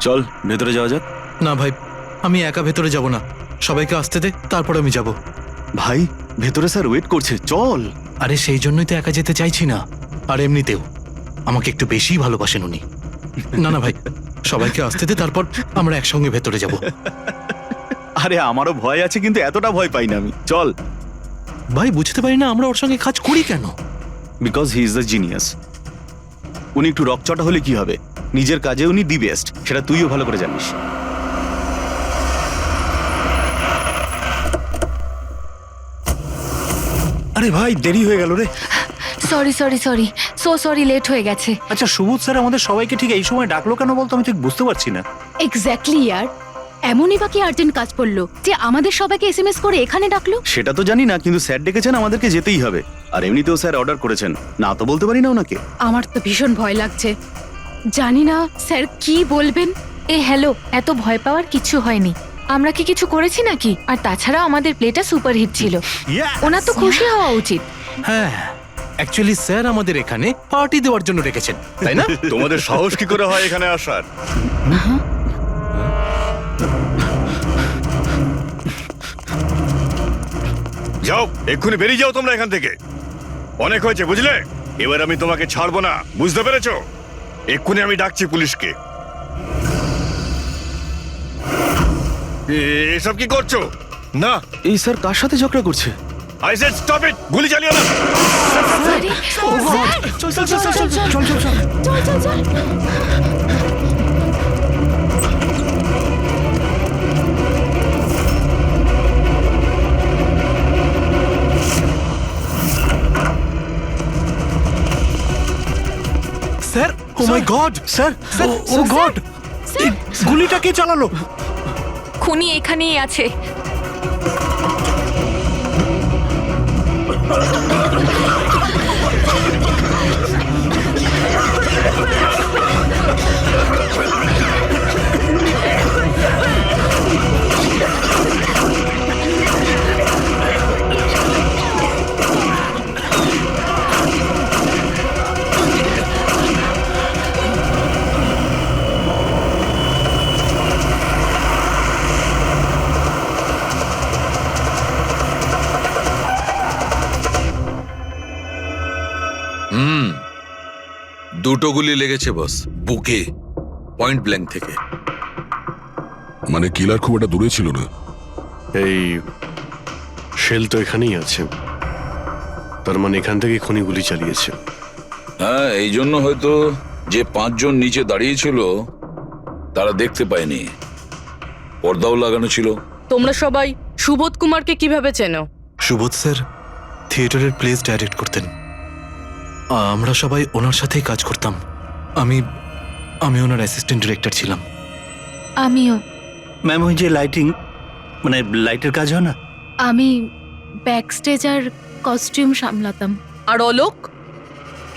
চল ভেতরে যাওয়া যাক। না ভাই, আমি একা ভেতরে যাব না, সবাইকে আসতে দে, তারপর আমি যাব। ভাই ভেতরে স্যার ওয়েট করছে, চল। আরে সেই জন্যই তো একা যেতে চাইছি না, আর এমনিতেও আমাকে একটু বেশি ভালোবাসেন উনি। না না ভাই, সবাইকে আসতে দে, তারপর আমরা একসঙ্গে ভেতরে যাব। আরে আমারও ভয় আছে, কিন্তু এতটা ভয় পাই না আমি, চল। ভাই বুঝতে পারি না আমরা ওর সঙ্গে কাজ করি কেন। Because he is the genius. উনি একটু রকচটা হলে কি হবে, নিজের কাজে উনি দি বেস্ট, সেটা তুইও ভালো করে জানিস। আরে ভাই দেরি হয়ে গেল রে। সরি লেট হয়ে গেছে। আচ্ছা সুবোধ স্যার আমাদের সবাইকে ঠিক এই সময় ডাকলো কেন বলতো, আমি ঠিক বুঝতে পারছি না। এক্স্যাক্টলি ইয়ার, এমনই বা কি আর্জেন্ট কাজ পড়লো যে আমাদের সবাইকে এসএমএস করে এখানে ডাকলো? সেটা তো জানি না, কিন্তু স্যার ডেকেছেন, আমাদেরকে যেতেই হবে। আর এমনিতেও স্যার অর্ডার করেছেন, না তো বলতে পারি না ওনাকে। আমার তো ভীষণ ভয় লাগছে, জানি না স্যার কি বলবেন। হ্যালো, এত ভয় পাওয়ার কিছু হয়নি। আমরা কি কিছু করেছি নাকি? আর তাছাড়া আমাদের প্লেটা সুপারহিট ছিল, ওনার তো খুশি হওয়া উচিত। হ্যাঁ, অ্যাকচুয়ালি স্যার আমাদের এখানে পার্টি দেওয়ার জন্য রেখেছেন, তাই না? তোমাদের সাহস কি করে হয় এখানে আসার? যাও, এক্ষুনি বেরিয়ে যাও তোমরা এখান থেকে। অনেক হয়েছে বুঝলে, এবার আমি তোমাকে ছাড়বো না, বুঝতে পেরেছো? এক্ষুনি আমি ডাকছি পুলিশকে। এসব কি করছো? না, এই স্যার কার সাথে ঝগড়া করছে? আই সেড স্টপ ইট, গুলি চালিও না। আরে, স্যার, চল। স্যার, ও মাই গড, স্যার ও গড, গুলিটা কে চালালো? খুনি এখানেই আছে। দুটো গুলি লেগেছে বস, বুকে, পয়েন্ট ব্ল্যাঙ্ক থেকে। মানে কিলার খুব একটা দূরে ছিল না। এই শেল তো এখানেই আছে, তার মানে এখান থেকে খুনি গুলি চালিয়েছে। হ্যাঁ, এই জন্য হয়তো যে 5 জন নিচে দাঁড়িয়েছিল তারা দেখতে পায়নি, পর্দাও লাগানো ছিল। তোমরা সবাই সুবোধ কুমারকে কিভাবে চেনো? সুবোধ স্যার থিয়েটারের প্লেস ডাইরেক্ট করতেন, আমরা সবাই ওনার সাথেই কাজ করতাম। আমি ওনার অ্যাসিস্ট্যান্ট ডিরেক্টর ছিলাম। আমিও। ম্যাম ওই যে লাইটিং, মানে লাইটের কাজ হয় না? আমি ব্যাক স্টেজ আর কস্টিউম সামলাতাম। আর অলোক,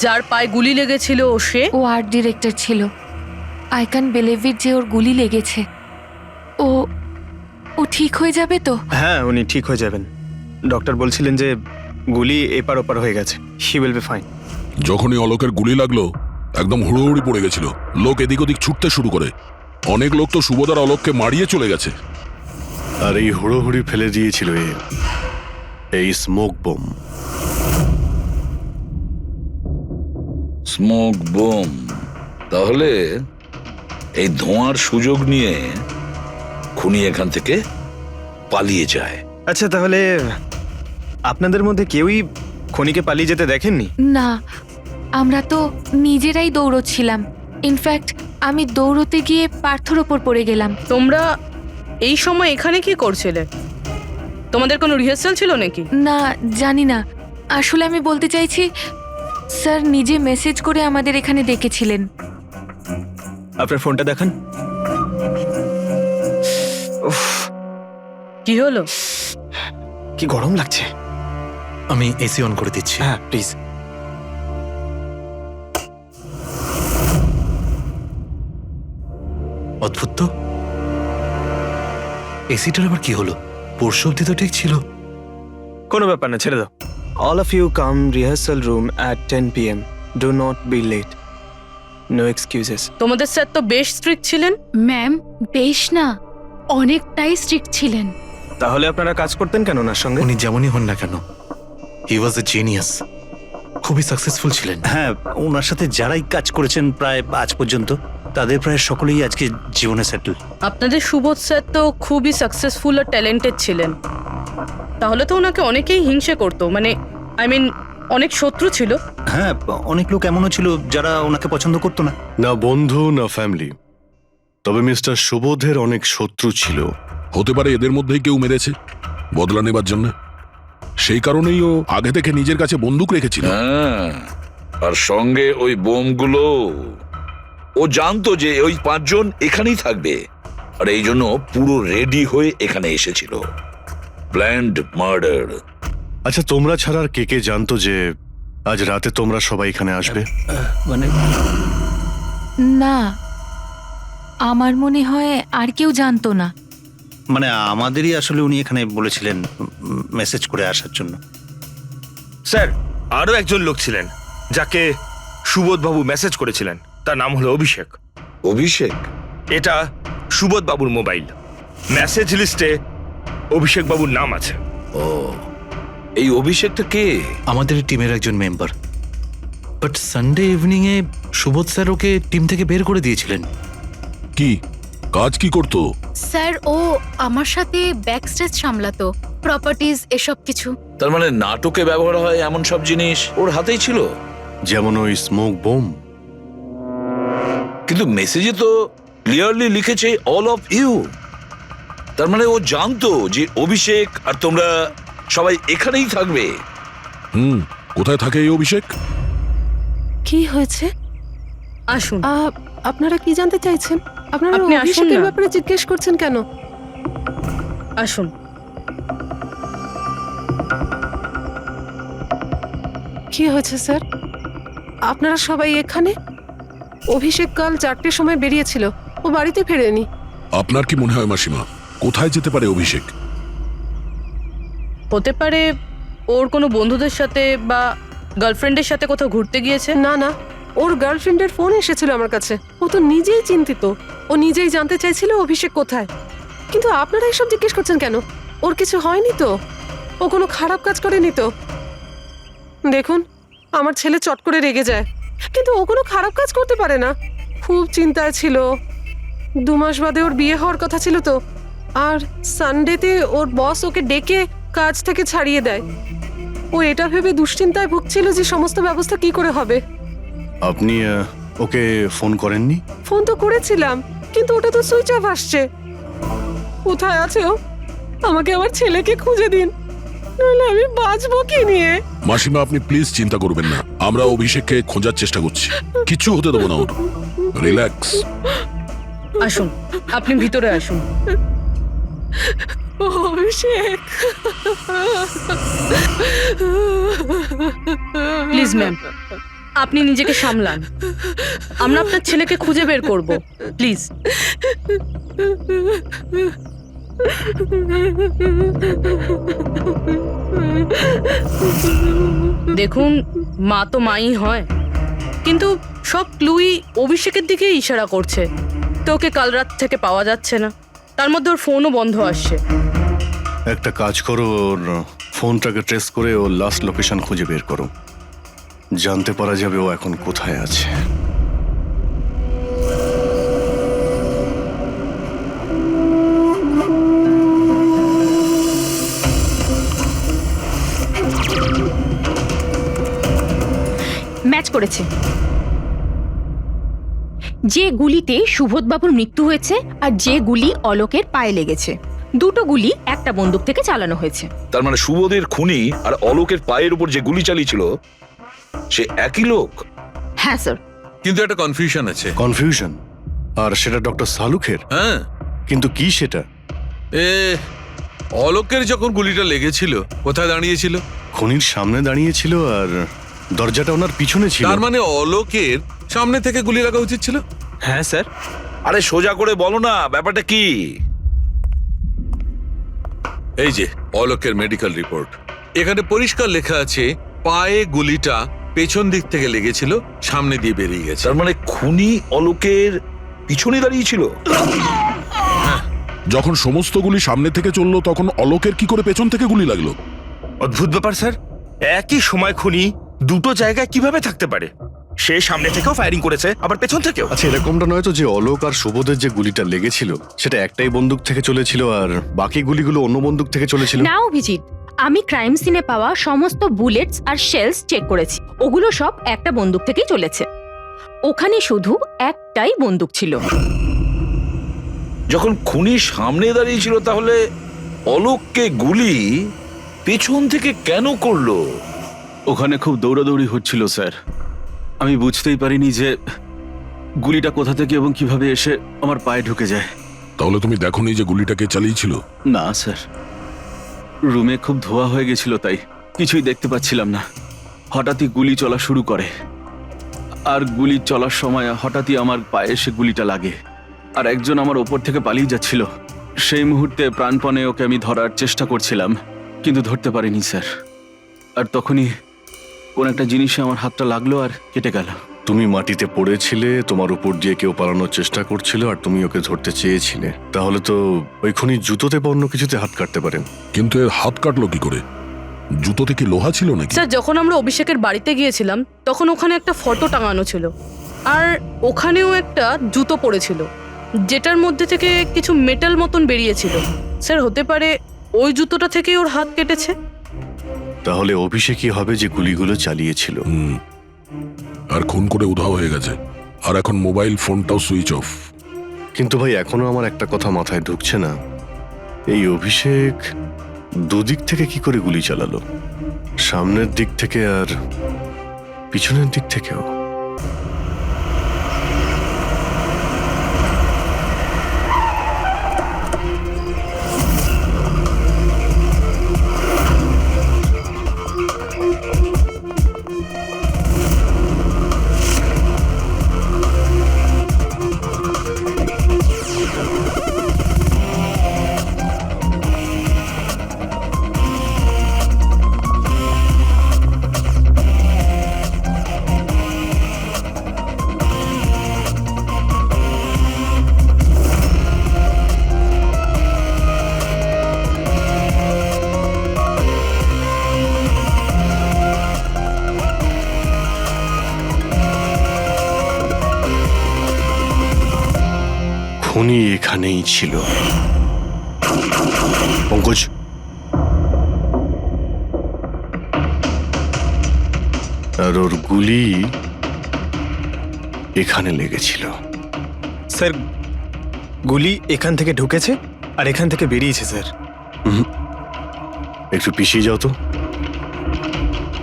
যার পায়ে গুলি লেগেছিল, সে? ও আর্ট ডিরেক্টর ছিল। আই ক্যান বিলিভ ইট যে ওর গুলি লেগেছে। ও ঠিক হয়ে যাবে তো? হ্যাঁ উনি ঠিক হয়ে যাবেন, ডক্টর বলছিলেন যে গুলি এপার ওপার হয়ে গেছে, শি উইল বি ফাইন। যখনই অলোকের গুলি লাগলো একদম হুড়োহুড়ি পড়ে গেছিল, লোক এদিক ওদিক ছুটতে শুরু করে। অনেক লোক তো সুবোধ আর অলোককে মারিয়ে চলে গেছে। আর এই হুড়োহুড়ি ফেলে দিয়েছিল এই স্মোক বোম। Smoke bomb? তাহলে এই ধোঁয়ার সুযোগ নিয়ে খুনি এখান থেকে পালিয়ে যায়। আচ্ছা তাহলে আপনাদের মধ্যে কেউই খনিকে পালিয়ে যেতে দেখেননি? না, আমরা তো নিজেরাই দৌড়চ্ছিলাম। ইনফ্যাক্ট আমি দৌড়তে গিয়ে পার্থর ওপর পড়ে গেলাম। তোমরা এই সময় এখানে কি করছিলে? তোমাদের কোনো রিহার্সাল ছিল নাকি? না, জানি না। আসলে আমি বলতে চাইছি, স্যার নিজে মেসেজ করে আমাদের এখানে ডেকেছিলেন। আপনার ফোনটা দেখান। উফ, কি হলো? কি গরম লাগছে। আমি এসি অন করে দিচ্ছি। হ্যাঁ প্লিজ। অদ্ভুত তো, এসিটার আবার কি হলো? পরশু অব্দি তো ঠিক ছিল। কোনো ব্যাপার না, ছেড়ে দাও। All of you come rehearsal room at 10 p.m. Do not be late. No excuses. তোমাদের স্যার তো বেশ স্ট্রিক্ট ছিলেন। ম্যাম বেশ না, অনেকটাই স্ট্রিক্ট ছিলেন। তাহলে আপনারা কাজ করতেন কেন ওনার সঙ্গে? উনি যেমনই হন না কেন, হি ওয়াজ এ জিনিয়াস, খুবই সাকসেসফুল ছিলেন। হ্যাঁ, ওনার সাথে যারাই কাজ করেছেন প্রায় আজ পর্যন্ত, তাদের প্রায় সকলেই আজকে জীবনে সেটেল। আপনাদের সুবোধ স্যার তো খুবই সাকসেসফুল আর ট্যালেন্টেড ছিলেন, তাহলে তো ওনাকে অনেকেই হিংসে করতো, মানে আই মিন অনেক শত্রু ছিল। হ্যাঁ, অনেক লোক এমনও ছিল যারা ওনাকে পছন্দ করতো না। না বন্ধু না ফ্যামিলি, তবে মিস্টার সুবোধের অনেক শত্রু ছিল। হতে পারে এদের মধ্যেই কেউ মেরেছে বদলা নেবার জন্য। সেই কারণেই ও আগে থেকে নিজের কাছে বন্দুক রেখেছিল। হ্যাঁ, আর সঙ্গে ওই বোমগুলো। ও জানতো যে ওই 5 জন এখানেই থাকবে, আর এই জন্য পুরো রেডি হয়ে এখানে এসেছিল। Planned murder. আচ্ছা, তোমরা ছাড়া আর কে কে জানতো যে আজ রাতে তোমরা সবাই এখানে আসবে? মানে না, আমার মনে হয় আর কেউ জানতো না। মানে আমাদেরই আসলে উনি এখানে বলেছিলেন মেসেজ করে আসার জন্য। স্যার, আরও একজন লোক ছিলেন যাকে সুবোধবাবু মেসেজ করেছিলেন, তার নাম হলো অভিষেক। অভিষেক? এটা সুবোধবাবুর মোবাইল। মেসেজ লিস্টে অভিষেক বাবুর নাম আছে। ও, এই অভিষেকটা কে? আমাদের টিমের একজন member, but Sunday evening A Subodh sir okay team থেকে বের করে দিয়েছিলেন। কি কাজ কি করতো? স্যার ও আমার সাথে ব্যাকস্টেজ সামলাতো, প্রপার্টিজ এসব কিছু। তার মানে নাটকে ব্যবহার হয় এমন সব জিনিস ওর হাতেই ছিল। যেমন ওই স্মোক বোম। কিন্তু মেসেজে তো ক্লিয়ারলি লিখেছে অল অফ ইউ। তার মানে ও জানতো যে অভিষেক আর তোমরা সবাই এখানেই থাকবে। কোথায় থাকে এই অভিষেক? কি হয়েছে? আসুন। আপনারা কি জানতে চাইছেন? আপনারা আপনি আসুন অভিষেকের না। ব্যাপারে জিজ্ঞেস করছেন কেন? আসুন। কি হয়েছে স্যার? আপনারা সবাই এখানে? অভিষেক কাল 4টের সময় বেরিয়েছিল, ও বাড়িতে ফেরেনি। আপনার কি মনে হয় মাসিমা, কোথায় যেতে পারে অভিষেক? হতে পারে ওর কোনো বন্ধুদের সাথে বা গার্লফ্রেন্ডের সাথে কোথাও ঘুরতে গিয়েছে। না না, ওর গার্লফ্রেন্ডের ফোন এসেছিল আমার কাছে। ও তো নিজেই চিন্তিত, ও নিজেই জানতে চাইছিল অভিষেক কোথায়। কিন্তু আপনারা এসব জিজ্ঞেস করছেন কেন? ওর কিছু হয়নি তো? ও কোনো খারাপ কাজ করেনি তো? দেখুন, আমার ছেলে চট করে রেগে যায়, কিন্তু ও কোনো খারাপ কাজ করতে পারে না। খুব চিন্তায় ছিল। 2 মাস বাদে ওর বিয়ে হওয়ার কথা ছিল তো, আর সানডেতে ওর বস ওকে ডেকে কাজ থেকে ছাড়িয়ে দেয়। ও এটা ভেবে দুশ্চিন্তায় ভুগছিল যে সমস্ত ব্যবস্থা কি করে হবে। আপনি ওকে ফোন করেননি? ফোন তো করেছিলাম, কিন্তু ওটা তো সুইচ অফ আসছে। কোথায় আছে ও? আমাকে আমার ছেলেকে খুঁজে দিন, নইলে আমি বাঁচবো কি নিয়ে? মাসিমা, আপনি প্লিজ চিন্তা করবেন না, আমরা অভিষেককে খোঁজার চেষ্টা করছি। কিচ্ছু হতে দেবো না ওর। রিল্যাক্স। আসুন, আপনি ভিতরে আসুন। অভিষেক, প্লিজ ম্যাম, আপনি নিজেকে সামলান। আমরা আপনার ছেলেকে খুঁজে বের করব, প্লিজ। দেখুন, মা তো মাই হয়, কিন্তু সব ক্লুই অভিষেকের দিকে ইশারা করছে। তো ওকে কাল রাত থেকে পাওয়া যাচ্ছে না, তার মধ্যে ওর ফোনও বন্ধ আসছে। একটা কাজ করো, ওর ফোনটাকে ট্রেস করে ওর লাস্ট লোকেশন খুঁজে বের করো। জানতে পারা যাবে ও এখন কোথায় আছে। ম্যাচ করেছে। যে গুলিতে সুবোধবাবুর মৃত্যু হয়েছে আর যে গুলি অলোকের পায়ে লেগেছে, দুটো গুলি একটা বন্দুক থেকে চালানো হয়েছে। তার মানে সুবোধের খুনি আর অলোকের পায়ের উপর যে গুলি চালিয়েছিল সে একই লোক। হ্যাঁ স্যার। কিন্তু একটা কনফিউশন আছে। কনফিউশন? আর সেটা ডক্টর সালুখের? হ্যাঁ। কিন্তু কি সেটা? অলোকের যখন গুলিটা লেগেছিল কোথায় দাঁড়িয়েছিল? খুনির সামনে দাঁড়িয়েছিল আর দরজাটা ওনার পিছনে ছিল। তার মানে অলোকের সামনে থেকে গুলি লাগা উচিত ছিল। হ্যাঁ স্যার। আরে সোজা করে বলো না, ব্যাপারটা কি? এই যে অলোকের মেডিকেল রিপোর্ট, এখানে পরিষ্কার লেখা আছে পায়ে গুলিটা পেছন দিক থেকে লেগেছিল, সামনে দিয়ে বেরিয়ে গেছে। তার মানে খুনি অলোকের পিছনে দাঁড়িয়েছিল। যখন সমস্ত গুলি সামনে থেকে চললো তখন অলোকের কি করে পেছন থেকে গুলি লাগলো? অদ্ভুত ব্যাপার স্যার, একই সময় খুনি দুটো জায়গায় কিভাবে থাকতে পারে? সে সামনে থেকেও ফায়ারিং করেছে, আবার পেছন থেকেও। আচ্ছা, এরকমটা নয় তো যে অলোক আর সুবোধের যে গুলিটা লেগেছিল সেটা একটাই বন্দুক থেকে চলেছিল আর বাকি গুলিগুলো অন্য বন্দুক থেকে চলেছিল? না অভিজিৎ, আমি ক্রাইম সিনে পাওয়া সমস্ত বুলেটস আর শেলস চেক করেছি, ওগুলো সব একটা বন্দুক থেকেই চলেছে। ওখানে শুধু একটাই বন্দুক ছিল। যখন খুনি সামনে দাঁড়িয়েছিল তাহলে অলোককে গুলি পেছন থেকে কেন করলো? ওখানে খুব দৌড়াদৌড়ি হচ্ছিল স্যার। আমি বুঝতেই পারিনি যে গুলিটা কোথা থেকে এবং কিভাবে এসে আমার পায়ে ঢুকে যায়। তাহলে তুমি দেখোনি যে গুলিটাকে চালিয়েছিল? না স্যার, রুমে খুব ধোয়া হয়ে গেছিল, তাই কিছুই দেখতে পাচ্ছিলাম না। হঠাৎই গুলি চলা শুরু করে, আর গুলি চলার সময় হঠাৎই আমার পায়ে এসে গুলিটা লাগে, আর একজন আমার ওপর থেকে পালিয়ে যাচ্ছিল। সেই মুহূর্তে প্রাণপণে ওকে আমি ধরার চেষ্টা করছিলাম, কিন্তু ধরতে পারিনি স্যার। আর তখনই কোন একটা জিনিসে আমার হাতটা লাগলো আর কেটে গেল। তুমি মাটিতে পড়েছিলে, তোমার উপর দিয়ে কেউ পালানোর চেষ্টা করছিল আর তুমি ওকে ধরতে চেয়েছিলে। তাহলে তো ওই খুনি জুতোতে বা অন্য কিছুতে হাত কাটতে পারেন। কিন্তু এর হাত কাটলো কি করে? জুতোতে কি লোহা ছিল নাকি? স্যার, যখন আমরা অভিষেকের বাড়িতে গিয়েছিলাম তখন ওখানে একটা ফটো টাঙানো ছিল, আর ওখানেও একটা জুতো পড়েছিল যেটার মধ্যে থেকে কিছু মেটাল মতন বেরিয়েছিল। স্যার, হতে পারে ওই জুতোটা থেকেই ওর হাত কেটেছে। তাহলে অভিষেকই হবে যে গুলিগুলো চালিয়েছিল। আর খুন করে উধাও হয়ে গেছে, আর এখন মোবাইল ফোনটাও সুইচ অফ। কিন্তু ভাই, এখনো আমার একটা কথা মাথায় ঢুকছে না, এই অভিষেক দুদিক থেকে কি করে গুলি চালালো? সামনের দিক থেকে আর পিছনের দিক থেকেও। খুনি এখানেই ছিল। পঙ্কজ, আর ওর গুলি এখানে লেগেছিল। স্যার, গুলি এখান থেকে ঢুকেছে আর এখান থেকে বেরিয়েছে স্যার। একটু পিছিয়ে যাও তো।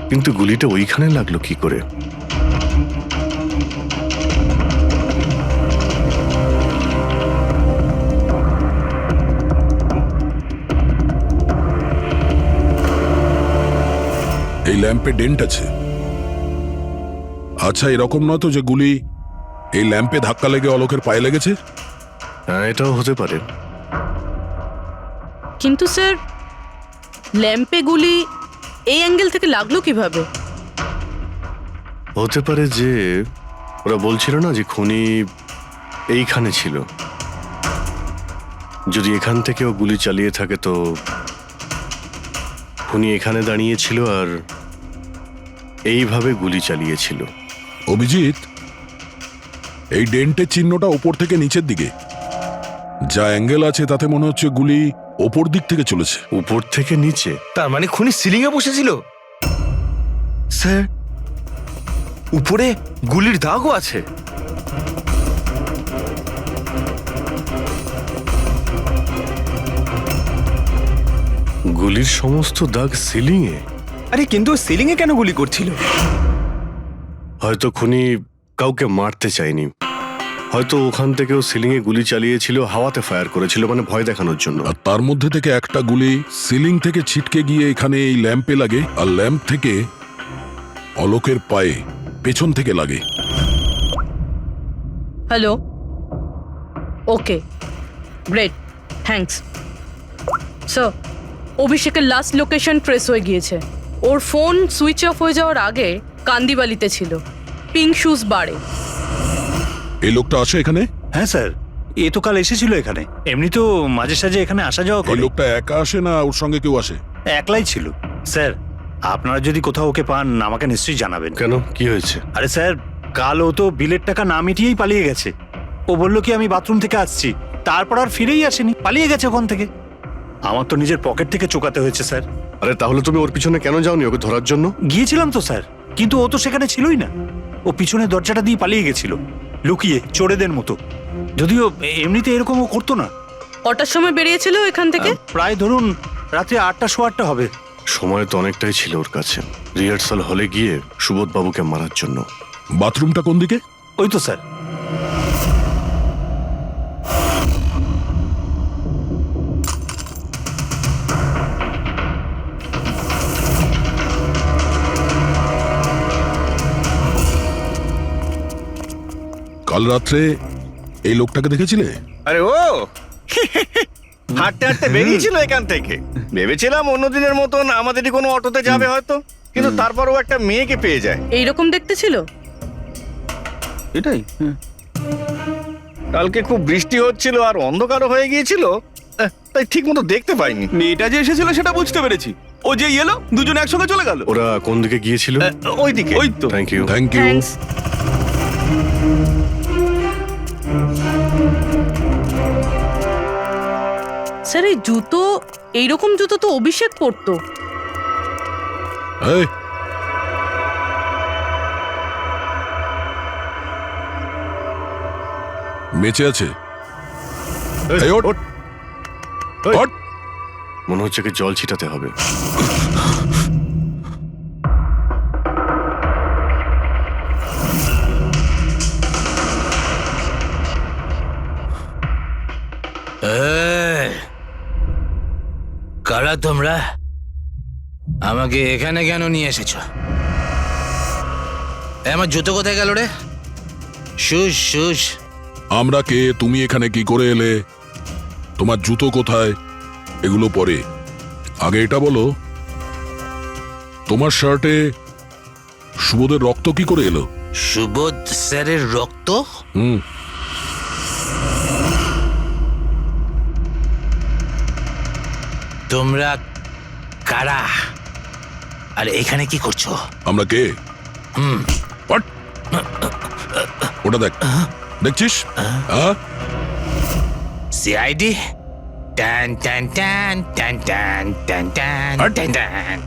কিন্তু গুলিটা ওইখানে লাগলো কি করে? এই ল্যাম্পে ডেন্ট আছে। আচ্ছা, এরকম নয় তো যে গুলি এই ল্যাম্পে ধাক্কা লেগে অলোকের পায়ে লেগেছে? হ্যাঁ, এটাও হতে পারে। কিন্তু স্যার, ল্যাম্পে গুলি এই অ্যাঙ্গেল থেকে লাগলো কিভাবে? হতে পারে যে ওরা বলছিল না যে খুনি এইখানে ছিল। যদি এখান থেকেও গুলি চালিয়ে থাকে তো খুনি এখানে দাঁড়িয়েছিল আর এইভাবে গুলি চালিয়েছিল। অভিজিৎ, এই ডেন্টের চিহ্নটা ওপর থেকে নিচের দিকে, যা অ্যাঙ্গেল আছে তাতে মনে হচ্ছে গুলি ওপর দিক থেকে চলেছে। উপর থেকে নিচে? তার মানে খুনি সিলিং এ বসেছিল। স্যার, উপরে গুলির দাগও আছে। গুলির সমস্ত দাগ সিলিং এ? আরে কিন্তু সিলিং এ কেন গুলি করছিল? হয়তো খুনি কাউকে মারতে চায়নি, হয়তো ওখান থেকেও সিলিং এ গুলি চালিয়েছিল, হাওয়াতে ফায়ার করেছিল, মানে ভয় দেখানোর জন্য। আর তার মধ্যে থেকে একটা গুলি সিলিং থেকে ছিটকে গিয়ে এখানে এই ল্যাম্পে লাগে, আর ল্যাম্প থেকে অলোকের পায়ে পেছন থেকে লাগে। হ্যালো, ওকে, গ্রেট, থ্যাঙ্কস। স্যার, অভিষেকের লাস্ট লোকেশন ট্রেস হয়ে গিয়েছে। ওর ফোন সুইচ অফ হয়ে যাওয়ার আগে কান্দিবালিতে ছিল, পিঙ্ক শুজ বারে। এই লোকটা আসে এখানে? হ্যাঁ স্যার, এ তো কাল এসেছিল এখানে। এমনি তো মাঝে সাঝে এখানে আসা যাওয়া এই করে। লোকটা একা আসে না ওর সঙ্গে কেউ আসে? একলাই ছিল। স্যার, আপনারা যদি কোথাও ওকে পান আমাকে নিশ্চয়ই জানাবেন। কেন, কি হয়েছে? আরে স্যার, কাল ও তো বিলের টাকা না মিটিয়েই পালিয়ে গেছে। ও বলল কি আমি বাথরুম থেকে আসছি, তারপর আর ফিরেই আসেনি, পালিয়ে গেছে ওখান থেকে। আমার তো নিজের পকেট থেকে চোকাতে হয়েছে স্যার। আরে তাহলে তুমি ওর পিছনে কেন যাওনি ওকে ধরার জন্য? গিয়েছিলাম তো স্যার, কিন্তু ও তো সেখানে ছিলই না। ও পিছনে দরজাটা দিয়ে পালিয়ে গেছিল, লুকিয়ে চোরেদের মতো। যদিও এমনিতে এরকম ও করতো না। কটার সময় বেরিয়েছিল এখান থেকে? প্রায় ধরুন রাত্রে 8টা সোয়া 8টা হবে। সময় তো অনেকটাই ছিল ওর কাছে রিহার্সাল হলে গিয়ে সুবোধ বাবুকে মারার জন্য। বাথরুমটা কোন দিকে? ওই তো স্যার। কাল রাত্রে এই লোকটাকে দেখেছিলে? আরে ও হাঁটতে হাঁটতে বেরিয়েছিল এখান থেকে। ভেবেছিলাম অন্য দিনের মতন আমাদেরই কোনো অটোতে যাবে হয়তো, কিন্তু তারপর ও একটা মেয়েকে পেয়ে যায়। এইরকম দেখতে ছিল? এটাই। কালকে খুব বৃষ্টি হচ্ছিল আর অন্ধকারও হয়ে গিয়েছিল, তাই ঠিক মতো দেখতে পাইনি। মেয়েটা যে এসেছিল সেটা বুঝতে পেরেছি। ও যে এলো দুজনে একসঙ্গে চলে গেল। ওরা কোন দিকে গিয়েছিল? ওইদিকে। ওই তো। Thank you. Thank you. Thanks. Sir, এই জুতো, এইরকম জুতো তো অভিষেক পরতো। এই, বেঁচে আছে? এই, ওঠ। ওঠ। মনে হচ্ছে কি জল ছিটাতে হবে। কারা তোমরা? আমাকে এখানে কেন নিয়ে এসেছো? আমার জুতো কোথায় গেল রে? Shoes shoes. আমরা কে, তুমি এখানে কি করে এলে, তোমার জুতো কোথায়, এগুলো পরে। আগে এটা বলো, তোমার শার্টে সুবোধের রক্ত কি করে এলো? সুবোধ স্যারের রক্ত? হুম। তোমরা কারা আর এখানে কি করছো? আমরা কে? What? ওটা দেখ, দেখছিস? সিআইডি? টান টান টান টান টান টান টান টান টান।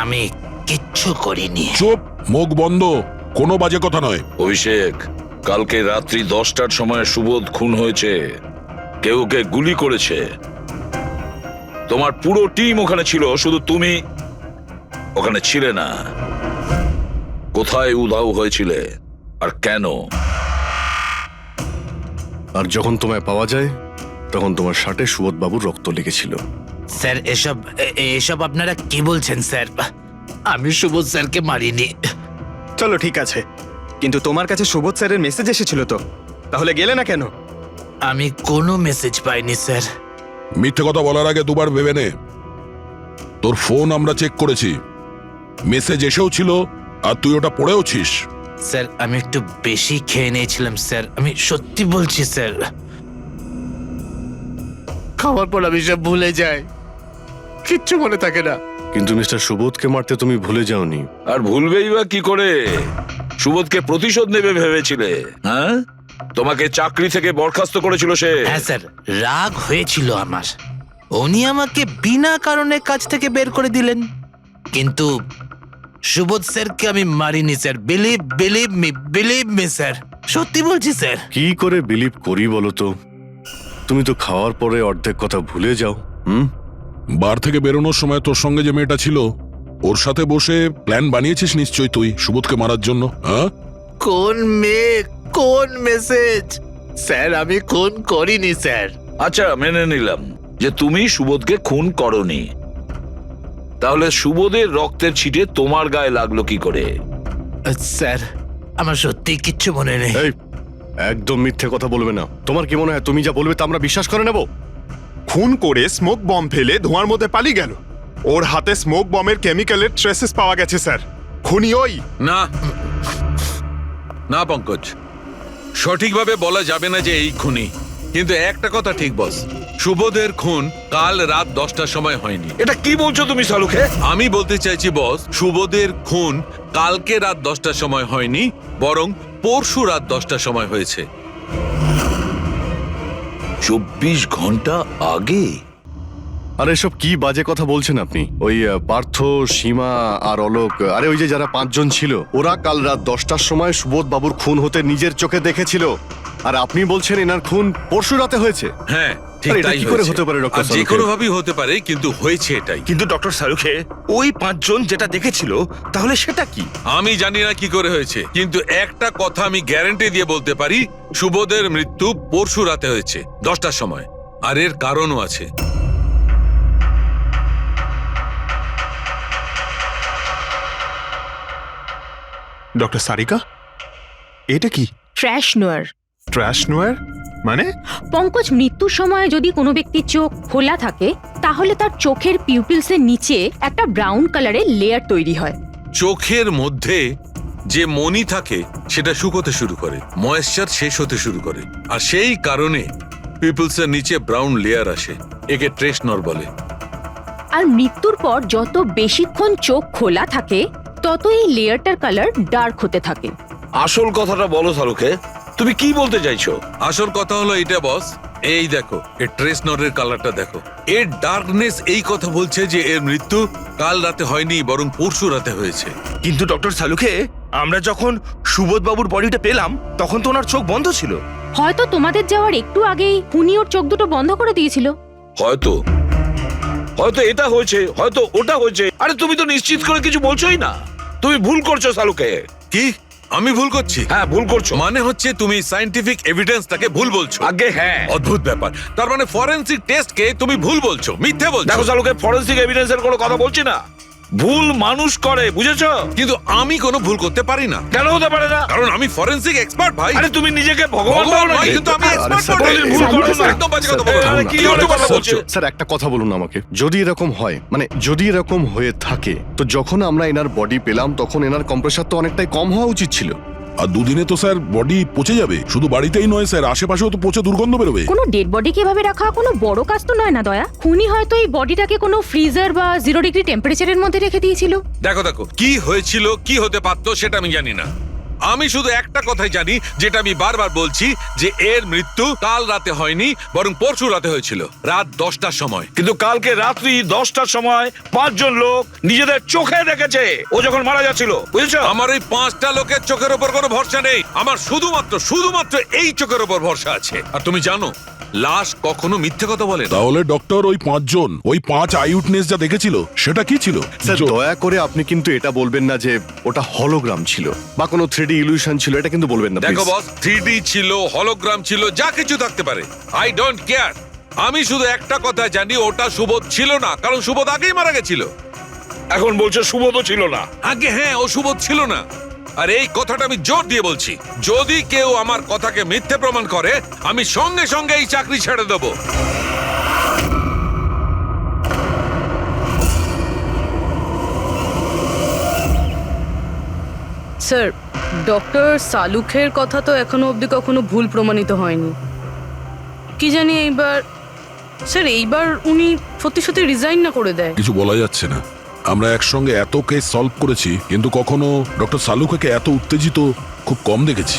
আমি কিচ্ছু করিনি। চুপ, মুখ বন্ধ, কোনো বাজে কথা নয়। অভিষেক, কালকে রাত্রি 10টার সময় সুবোধ খুন হয়েছে। কেউ ওকে গুলি করেছে। তোমার পুরো টিম ওখানে ছিল, শুধু তুমি ওখানে ছিলে না। কোথায় উধাও হয়েছিলে আর কেন? আর যখন তোমায় পাওয়া যায় তখন তোমার শার্টে সুবোধ বাবুর রক্ত লেগেছিল। স্যার, এসব আপনারা কি বলছেন স্যার? আমি সুবোধ স্যারকে মারিনি। চলো ঠিক আছে, কিন্তু তোমার কাছে সুবোধ স্যারের মেসেজ এসেছিল তো, তাহলে গেলে না কেন? আমি কোনো মেসেজ পাইনি স্যার। মিথ্যে কথা বলার আগে দুবার ভেবে নে। তোর ফোন আমরা চেক করেছি, মেসেজ এসেও ছিল আর তুই ওটা পড়েওছিস। স্যার, আমি একটু বেশি খেয়ে নিয়েছিলাম স্যার, আমি সত্যি বলছি স্যার। খাওয়ার পর আমি সব ভুলে যাই, কিচ্ছু মনে থাকে না। কিন্তু মিস্টার সুবোধকে মারতে তুমি ভুলে যাওনি। আর ভুলবেই বা কি করে? সুবোধকে প্রতিশোধ নেবে ভেবেছিলে? হ্যাঁ, তোমাকে চাকরি থেকে বরখাস্ত করেছিল সে। হ্যাঁ স্যার, রাগ হয়েছিল আমার। উনি আমাকে বিনা কারণে কাজ থেকে বের করে দিলেন, কিন্তু সুবোধ স্যারকে আমি মারিনি স্যার। বিলিভ মি স্যার, সত্যি বলছি স্যার। কি করে বিলিভ করি বলো তো? তুমি তো খাওয়ার পরে অর্ধেক কথা ভুলে যাও। বার থেকে বেরোনোর সময় তোর সঙ্গে যে মেয়েটা ছিল ওর সাথে বসে প্ল্যান বানিয়েছিস নিশ্চয়ই তুই সুবোধকে মারার জন্য। হ্যাঁ, কোন মেয়ে, কোন মেসেজ? স্যার, আমি খুন করিনি স্যার। আচ্ছা, মেনে নিলাম যে তুমি সুবোধকে খুন করনি, তাহলে সুবোধের রক্তের ছিটে তোমার গায়ে লাগলো কি করে? স্যার, আমার সত্যি কিচ্ছু মনে নেই। এই, একদম মিথ্যে কথা বলবে না। তোমার কি মনে হয় তুমি যা বলবে তা আমরা বিশ্বাস করে নেব? খুন করে স্মোক বম ফেলে ধোঁয়ার মধ্যে পালিয়ে গেল। ওর হাতে স্মোক বমের কেমিক্যালের ট্রেসেস পাওয়া গেছে স্যার। খুনি ওই? না না পঙ্কজ, সঠিকভাবে বলা যাবে না যে এই খুনি, কিন্তু একটা কথা ঠিক বস, সুবোধের খুন কাল রাত 10টার সময় হয়নি। এটা কি বলছো তুমি সালুকে? আমি বলতে চাইছি বস, সুবোধের খুন কালকে রাত 10টার সময় হয়নি, বরং পরশু রাত 10টার সময় হয়েছে। 24 ঘন্টা আগে? আরে এসব কি বাজে কথা বলছেন আপনি? ওই পার্থ, সীমা আর অলোক, আরে ওই যে যারা 5 জন ছিল, ওরা কাল রাত 10টার সময় সুবোধ বাবুর খুন হতে নিজের চোখে দেখেছিল। আর আপনি বলছেন এনার খুন পরশু রাতে হয়েছে? হ্যাঁ ঠিক আরে এটা তাই কি করে হয়েছে। হতে পারে ডক্টর আর যে সালুখে? কোনো ভাবেই হতে পারে, কিন্তু হয়েছে এটাই। কিন্তু ডক্টর সালুখে, ওই 5 জন যেটা দেখেছিল তাহলে সেটা কি? আমি জানি না কি করে হয়েছে, কিন্তু একটা কথা আমি গ্যারান্টি দিয়ে বলতে পারি, সুবোধের মৃত্যু পরশু রাতে হয়েছে 10টার সময়। আর এর কারণও আছে। ডক্টর সারিকা, এটা কি? ট্র্যাশ নোয়ার। ট্র্যাশ নোয়ার মানে? পঙ্কজ, মৃত্যুর সময় যদি কোনো ব্যক্তির চোখ খোলা থাকে তাহলে তার চোখের পিউপিলসের নিচে একটা ব্রাউন কালারের লেয়ার তৈরি হয়। চোখের মধ্যে যে মনি থাকে সেটা শুকোতে শুরু করে, ময়েশ্চার শেষ হতে শুরু করে, আর সেই কারণে পিপলসের নিচে ব্রাউন লেয়ার আসে। একে ট্রেশনর বলে। আর মৃত্যুর পর যত বেশিক্ষণ চোখ খোলা থাকে তত এই লেয়ারটার কালার ডার্ক হতে থাকে। আসল কথাটা বলো সালুকে, তুমি কি বলতে চাইছো? আসল কথা হলো এটা বস, এই দেখো, এর ট্রেশনরের কালারটা দেখো। এর ডার্কনেস এই কথা বলছে যে এর মৃত্যু কাল রাতে হয়নি, বরং পরশু রাতে হয়েছে। কিন্তু ডক্টর সালুখে, আমরা যখন সুবোধ বাবুর বডিটা পেলাম তখন তো ওনার চোখ বন্ধ ছিল। হয়তো তোমাদের যাওয়ার একটু আগেই খুনি ওর চোখ দুটো বন্ধ করে দিয়েছিল। হয়তো হয়তো এটা হয়েছে, হয়তো ওটা হয়েছে। আরে তুমি তো নিশ্চিত করে কিছু বলছোই না। তুমি ভুল করছো সালুকে। কি আমি ভুল করছি? হ্যাঁ ভুল করছো। মানে হচ্ছে তুমি সায়েন্টিফিক এভিডেন্সটাকে ভুল বলছো। আগে হ্যাঁ। অদ্ভুত ব্যাপার। তার মানে ফরেনসিক টেস্টকে তুমি ভুল বলছো, মিথ্যে বলছো। দেখো সালুকে, ফরেনসিক এভিডেন্সের কোনো কথা বলছি না। ভুল মানুষ করে, বুঝেছো? কিন্তু আমি কোনো ভুল করতে পারি না। কেন হতে পারে না? কারণ আমি ফরেনসিক এক্সপার্ট ভাই। আরে তুমি নিজেকে ভগবান ভগবান ভাবো নয়, নাকি? কিন্তু আমি এক্সপার্ট স্যার, বটে। ভুল করো না। একদম বাজে কথা বলো না। আরে কি কি ধরনের কথা কথা বলছো? বলছো? স্যার একটা কথা বলুন আমাকে, যদি এরকম হয়, মানে যদি এরকম হয়ে থাকে, তো যখন আমরা এনার বডি পেলাম তখন এনার কম্প্রেসার তো অনেকটাই কম হওয়া উচিত ছিল। আর দুদিনে তো স্যার বডি পচে যাবে। শুধু বাড়িতেই নয় স্যার, আশেপাশেও তো পচে দুর্গন্ধ বেরোবে। কোনো ডেড বডি কিভাবে রাখা কোনো বড় কাজ তো নয় না দয়া। খুনি হয়তো এই বডিটাকে কোনো ফ্রিজার বা 0 ডিগ্রি টেম্পারেচারের মধ্যে রেখে দিয়েছিল। দেখো দেখো, কি হয়েছিল, কি হতে পারতো সেটা আমি জানি না। আমি শুধু একটা কথাই জানি, যেটা আমি বারবার বলছি, যে এর মৃত্যু কাল রাতে হয়নি, বরং পরশু রাতে হয়েছিল রাত 10টার সময়। কিন্তু কালকে রাত্রি 10টার সময় 5 জন লোক নিজেদের চোখে দেখেছে ও যখন মারা যাচ্ছিল, বুঝেছো? আমার এই 5টা লোকের চোখের ওপর কোনো ভরসা নেই। আমার শুধুমাত্র এই চোখের ওপর ভরসা আছে। আর তুমি জানো, লাশ কখনো মিথ্যে কথা বলে না। তাহলে ডক্টর, ওই 5 জন, ওই 5 আই উইটনেস যা দেখেছিল সেটা কি ছিল? স্যার দয়া করে আপনি কিন্তু এটা বলবেন না যে ওটা হলোগ্রাম ছিল বা কোনো 3D ইলিউশন ছিল, এটা কিন্তু বলবেন না দেখো please। বস, 3D ছিল, হলোগ্রাম ছিল, যা কিছু থাকতে পারে, আই ডোন্ট কেয়ার। আমি শুধু একটা কথা জানি, ওটা সুবোধ ছিল না, কারণ সুবোধ আগেই মারা গেছিল। এখন বলছো সুবোধও ছিল না? আগে হ্যাঁ, ও সুবোধ ছিল না। আর এই কথাটা আমি জোর দিয়ে বলছি, যদি কেউ আমার কথাকে মিথ্যে প্রমাণ করে, আমি সঙ্গে সঙ্গে এই চাকরি ছেড়ে দেবো। স্যার, ডক্টর সালুখের কথা তো এখনো অবধি কখনো ভুল প্রমাণিত হয়নি। কি জানি এইবার উনি সত্যি সত্যি রিজাইন না করে দেয়। কিছু বলা যাচ্ছে না। আমরা একসঙ্গে এত কেস সলভ করেছি, কিন্তু কখনো ডক্টর সালুকে এত উত্তেজিত খুব কম দেখেছি।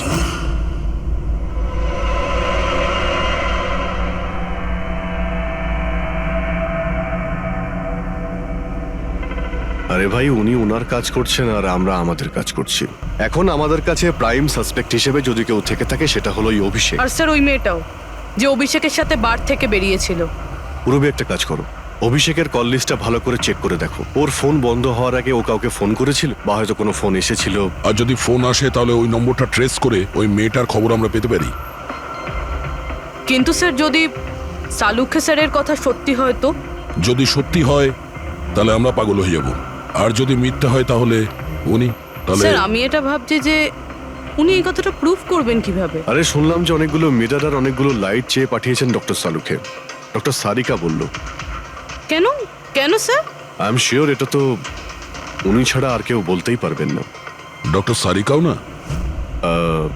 আরে ভাই, উনি ওনার কাজ করছেন আর আমরা আমাদের কাজ করছি। এখন আমাদের কাছে প্রাইম সাসপেক্ট হিসেবে যদি কেউ থেকে থাকে সেটা হলো এই অভিষেক। আর স্যার ওই মেয়েটাও, যে অভিষেকের সাথে বার থেকে বেরিয়েছিল। পুরবি একটা কাজ করো, অভিষেকের কল লিস্টটা ভালো করে চেক করে দেখো। ওর ফোন বন্ধ হওয়ার আগে ও কাউকে ফোন করেছিল বা হয়তো কোনো ফোন এসেছিল। আর যদি ফোন আসে তাহলে ওই নম্বরটা ট্রেস করে ওই মেয়েটার খবর আমরা পেতে পারি। কিন্তু স্যার, যদি সালুখে স্যারের কথা সত্যি হয় তো? যদি সত্যি হয় তাহলে আমরা পাগল হয়ে যাব, আর যদি মিথ্যা হয় তাহলে উনি, তাহলে স্যার আমি এটা ভাবছি যে উনি এই কথাটা প্রুফ করবেন কিভাবে? আরে শুনলাম যে অনেকগুলো মিটার আর অনেকগুলো লাইট চেয়ে পাঠিয়েছেন ডক্টর সালুকে। ডক্টর সারিকা বলল। কেন কেন স্যার? আই এম শিওর এটা তো উনি ছাড়া আর কেউ বলতেই পারবেন না। ডক্টর সারিকাও না? আহ,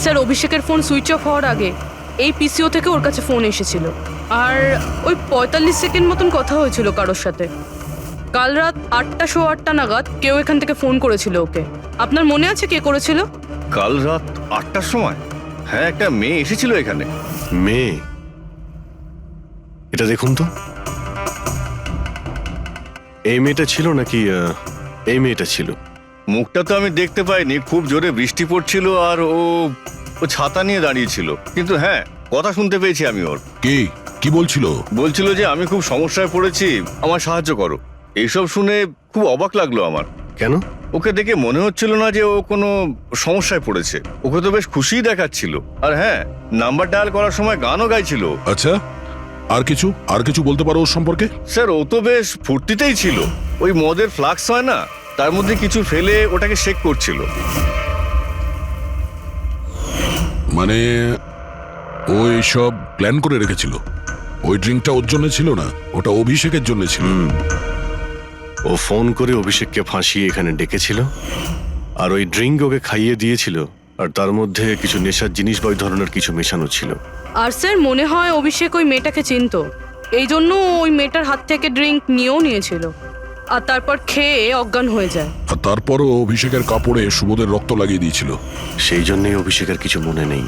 স্যার অভিষেকের ফোন সুইচ অফ হওয়ার আগে এই পিসিও থেকে ওর কাছে ফোন এসেছিল, আর ওই 45 সেকেন্ড মতন কথা হয়েছিল কারোর সাথে। কাল রাত 8:08 নাগাদ কেউ এখান থেকে ফোন করেছিল ওকে। আপনার মনে আছে কে করেছিল? কাল রাত 8টার সময়? হ্যাঁ, একটা মেয়ে এসেছিল এখানে। মেয়ে? এটা দেখুন তো, এই মেয়েটা ছিল নাকি এই মেয়েটা ছিল? মুখটা তো আমি দেখতে পাইনি, খুব জোরে বৃষ্টি পড়ছিল আর ও ছাতা নিয়ে দাঁড়িয়েছিল। কিন্তু হ্যাঁ, কথা শুনতে পেয়েছি আমি ওর। কি বলছিল? বলছিল যে আমি খুব সমস্যায় পড়েছি, আমার সাহায্য করো। এইসব শুনে খুব অবাক লাগলো আমার। কেন? ওকে দেখে মনে হচ্ছিল না যে ও কোনো সমস্যায় পড়েছে। ওকে তো বেশ খুশিই দেখাচ্ছিল। আর হ্যাঁ, নাম্বার ডায়াল করার সময় গানও গাইছিল। আচ্ছা, আর কিছু বলতে পারো ওর সম্পর্কে? স্যার, ও তো বেশ ফুর্তিতেই ছিল। ওই মদের ফ্লাক্স হয় না, তার মধ্যে কিছু ফেলে ওটাকে শেক করছিল। মানে ও সব প্ল্যান করে রেখেছিল? ওই ড্রিঙ্কটা ওর জন্য ছিল না, ওটা অভিষেকের জন্য ছিল। ও ফোন করে অভিষেককে ফাঁসিয়ে এখানে ডেকেছিল, আর ওই ড্রিঙ্ক ওকে খাইয়ে দিয়েছিল, আর তার মধ্যে কিছু নেশার জিনিস বা ওই ধরনের কিছু মেশানো ছিল। আর স্যার মনে হয় অভিষেক ওই মেয়েটাকে চিনতো, এই জন্য ওই মেয়েটার হাত থেকে ড্রিঙ্ক নিয়েও নিয়েছিল, আর তারপর খেয়ে অজ্ঞান হয়ে যায়। আর তারপরও অভিষেকের কাপড়ে সুবোধের রক্ত লাগিয়ে দিয়েছিল। সেই জন্যই অভিষেকের কিছু মনে নেই,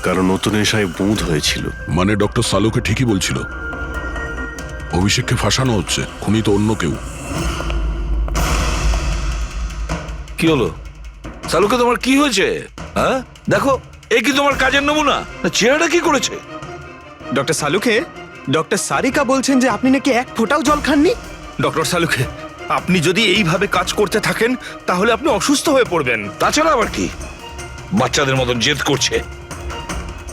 কারণ নতুন নেশায় বুঁদ হয়েছিল। মানে ডক্টর সালুকে ঠিকই বলছিল, অভিষেককে ফাঁসানো হচ্ছে, খুনি তো অন্য কেউ। কি হলো সালুকে, তোমার কি হয়েছে? হ্যাঁ দেখো, এ কি তোমার কাজের নমুনা? চেহারাটা কি করেছে? ডক্টর সালুকে, ডক্টর সারিকা বলছেন যে আপনি নাকি এক ফোঁটাও জল খাননি। ডক্টর সালুকে, আপনি যদি এইভাবে কাজ করতে থাকেন তাহলে আপনি অসুস্থ হয়ে পড়বেন। তাছাড়া আবার কি, বাচ্চাদের মতন জেদ করছে।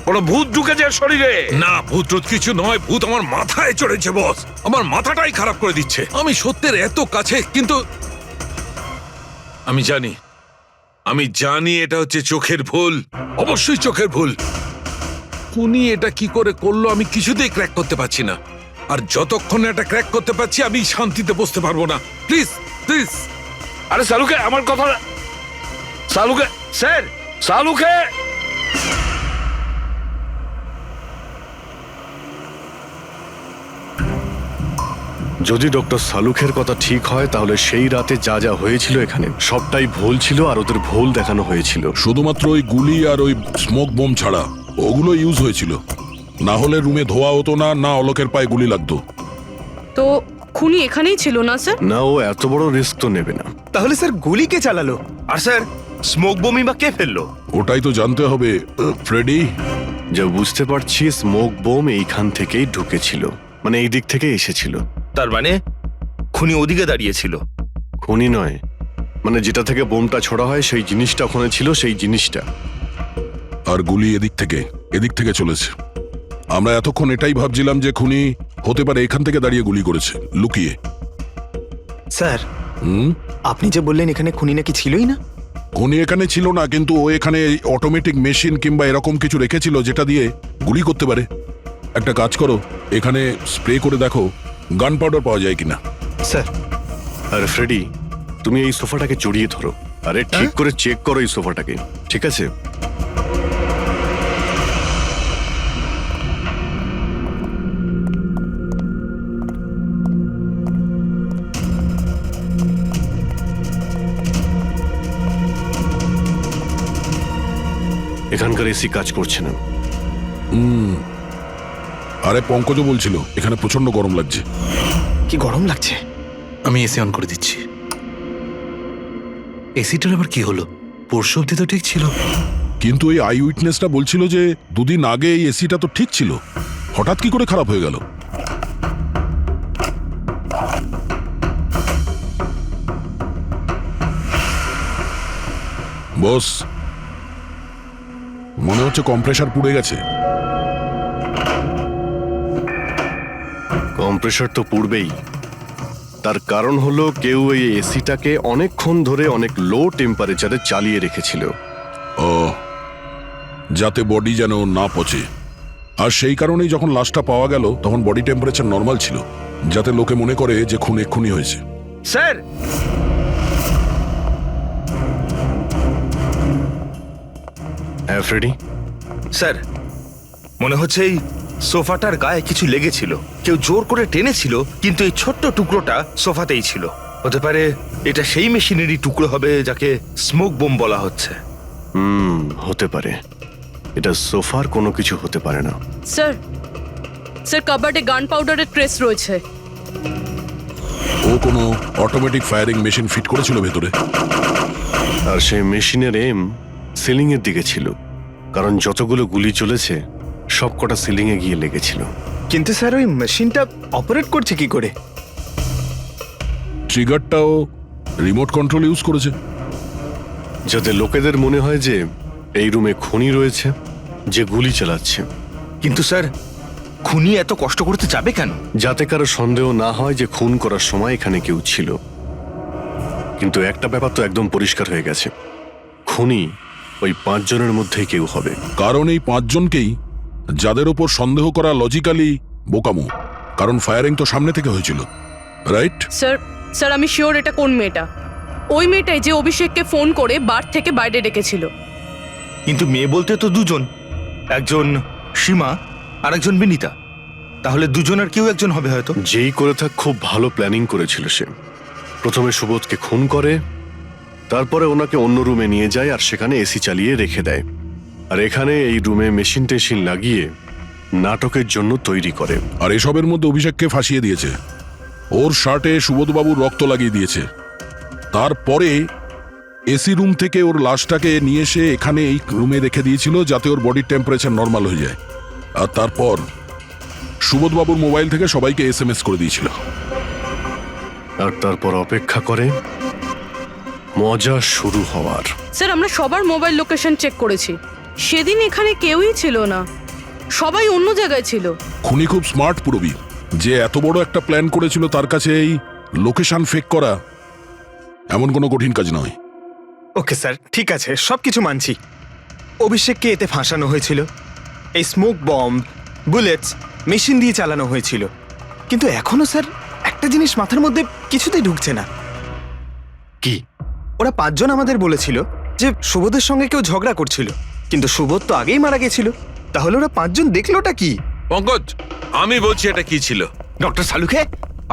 কোনো ভূত ঢুকেছে এর শরীরে? না, ভূত টুত কিছু নয়, ভূত আমার মাথায় চড়েছে বস। আমার মাথাটাই খারাপ করে দিচ্ছে। আমি সত্যের এত কাছে, কিন্তু আমি জানি এটা হচ্ছে চোখের ভুল, অবশ্যই চোখের ভুল। উনি এটা কি করে করলো আমি কিছুতেই ক্র্যাক করতে পারছি না, আর যতক্ষণ এটা ক্র্যাক করতে পারছি আমি শান্তিতে বসতে পারবো না। Please please. আরে সালুকে, আমার কথা, সালুকে স্যার, সালুকে। যদি ডক্টর সালুখের কথা ঠিক হয়, তাহলে সেই রাতে যা যা হয়েছিল এখানে সবটাই ভুল ছিল, আর ওদের ভুল দেখানো হয়েছিল। শুধুমাত্র ওই গুলি আর ওই স্মোক বোম ছাড়া ওগুলো ইউজ হয়েছিল, না হলে রুমে ধোয়া হতো না, না অলোকের পায়ে গুলি লাগতো। তো খুনি এখানেই ছিল না স্যার? না, ও এত বড় রিস্ক তো নেবে না। তাহলে স্যার গুলি কে চালালো? আর স্যার স্মোক বোমই বা কে ফেললো? ওটাই তো জানতে হবে ফ্রেডি। যা বুঝতে পারছি, স্মোক বোম এইখান থেকেই ঢুকেছিল, মানে এই দিক থেকে এসেছিল। তার মানে খুনি ওদিকে দাঁড়িয়েছিল? খুনি নয়, মানে যেটা থেকে বোমটা ছোড়া হয় সেই জিনিসটা ওখানে ছিল, সেই জিনিসটা। আর গুলি এদিক থেকে চলেছে। আমরা এতক্ষণ এটাই ভাবছিলাম যে খুনি হতে পারে এখান থেকে দাঁড়িয়ে গুলি করেছে, লুকিয়ে। স্যার, আপনি যে বললেন এখানে খুনি নাকি ছিলই না? খুনি এখানে ছিল না, কিন্তু ও এখানে অটোমেটিক মেশিন কিংবা এরকম কিছু রেখেছিল যেটা দিয়ে গুলি করতে পারে। একটা কাজ করো, এখানে স্প্রে করে দেখো গান পাউডার পাওয়া যায় কিনা। স্যার। আর ফ্রেডি, তুমি এই সোফাটাকে জড়িয়ে ধরো, আরে ঠিক করে চেক করো এই সোফাটাকে, ঠিক আছে? এখানকার এসি কাজ করছে না। আরে পঙ্কজও বলছিল এখানে প্রচন্ড গরম লাগছে। কি গরম লাগছে। আমি এসি অন করে দিচ্ছি। এসিটার আবার কি হলো? পরশু অব্দি তো ঠিক ছিল। কিন্তু এই আই উইটনেসটা বলছিল যে দুদিন আগে এই এসিটা তো ঠিক ছিল, হঠাৎ কি করে খারাপ হয়ে গেল? বস, মনে হচ্ছে কম্প্রেসার পুড়ে গেছে। কম্প্রেসার তো পূর্বেই, তার কারণ হলো কেউ এই এসিটাকে অনেকক্ষণ ধরে অনেক লো টেম্পারেচারে চালিয়ে রেখেছিল। ও, যাতে বডি যেন না পচে। আর সেই কারণেই যখন লাশটা পাওয়া গেল তখন বডি টেম্পারেচার নর্মাল ছিল, যাতে লোকে মনে করে যে খুন এক্ষুনি হয়েছে। স্যার, হ্যাঁ ফ্রেডি। স্যার, মনে হচ্ছে এই সোফাটার গায়ে কিছু লেগেছিল, কেউ জোর করে টেনেছিল, কিন্তু এই ছোট্ট টুকরোটা সোফাতেই ছিল। হতে পারে এটা সেই মেশিনেরই টুকরো হবে যাকে স্মোক বোম বলা হচ্ছে। হতে পারে। এটা সোফার কোনো কিছু হতে পারে না। স্যার, স্যার কাবার্ডে গান পাউডারের ট্রেস রয়েছে। ও কোনো অটোমেটিক ফায়ারিং মেশিন ফিট করেছিল ভেতরে। আর সেই মেশিনের এম সিলিং এর দিকে ছিল, কারণ যতগুলো গুলি চলেছে সবকটা সিলিং এ গিয়ে লেগেছিল। কিন্তু স্যার ওই মেশিনটা অপারেট করছে কি করে? ট্রিগারটাও রিমোট কন্ট্রোল ইউজ করেছে, যাতে লোকেদের মনে হয় যে এই রুমে খুনি রয়েছে যে গুলি চালাচ্ছে। কিন্তু স্যার, খুনি এত কষ্ট করতে যাবে কেন? যাতে কারো সন্দেহ না হয় যে খুন করার সময় এখানে কেউ ছিল। কিন্তু একটা ব্যাপার তো একদম পরিষ্কার হয়ে গেছে, খুনি ওই 5 জনের মধ্যেই কেউ হবে। কারণ এই 5 জনকেই যাদের ওপর সন্দেহ করা লজিক্যালি বোকামো, কারণ ফায়ারিং তো সামনে থেকে হয়েছিল, রাইট? স্যার আমি শিওর এটা কোন মেয়েটা। ওই মেয়েটাই যে অভিষেককে ফোন করে বার থেকে বাইরে ডেকেছিল। কিন্তু মেয়ে বলতে তো দুজন, একজন সীমা আর একজন বিনীতা। তাহলে দুজনের কেউ একজন হবে হয়তো। যেই করে থাক খুব ভালো প্ল্যানিং করেছিল সে। প্রথমে সুবোধকে খুন করে, তারপরে ওনাকে অন্য রুমে নিয়ে যায় আর সেখানে এসি চালিয়ে রেখে দেয়। আর এখানে এই রুমে মেশিন টেশিন লাগিয়ে নাটকের জন্য তৈরি করে। আর এসবের মধ্যে অভিষেককে ফাঁসিয়ে দিয়েছে, ওর শার্টে সুবোধবাবুর রক্ত লাগিয়ে দিয়েছে। তারপরে এসি রুম থেকে ওর লাশটাকে নিয়ে এসে এখানে এই রুমে রেখে দিয়েছিল যাতে ওর বডির টেম্পারেচার নর্মাল হয়ে যায়। আর তারপর সুবোধবাবুর মোবাইল থেকে সবাইকে SMS করে দিয়েছিল। আর তারপর অপেক্ষা করে মজা শুরু হওয়ার। স্যার আমরা সবার মোবাইল লোকেশন চেক করেছি, সেদিন এখানে কেউই ছিল না, সবাই অন্য জায়গায় ছিল। খুনি খুব স্মার্ট পুরবীর, যে এত বড় একটা প্ল্যান করেছিল তার কাছে এই লোকেশন ফেক করা এমন কোনো কঠিন কাজ নয়। ওকে স্যার, ঠিক আছে, সবকিছু মানছি। অভিষেককে এতে ফাঁসানো হয়েছিল, এই স্মোক বম্ব, বুলেটস, মেশিন দিয়ে চালানো হয়েছিল। কিন্তু এখনো স্যার একটা জিনিস মাথার মধ্যে কিছুতেই ঢুকছে না। কি? ওরা 5 জন আমাদের বলেছিল যে সুবোধের সঙ্গে কেউ ঝগড়া করছিল, কিন্তু সুবোধ তো আগেই মারা গেছিল। তাহলে ওরা 5 জন দেখলোটা কি? পঙ্কজ, আমি বলছি এটা কি ছিল। ডক্টর সালুখে,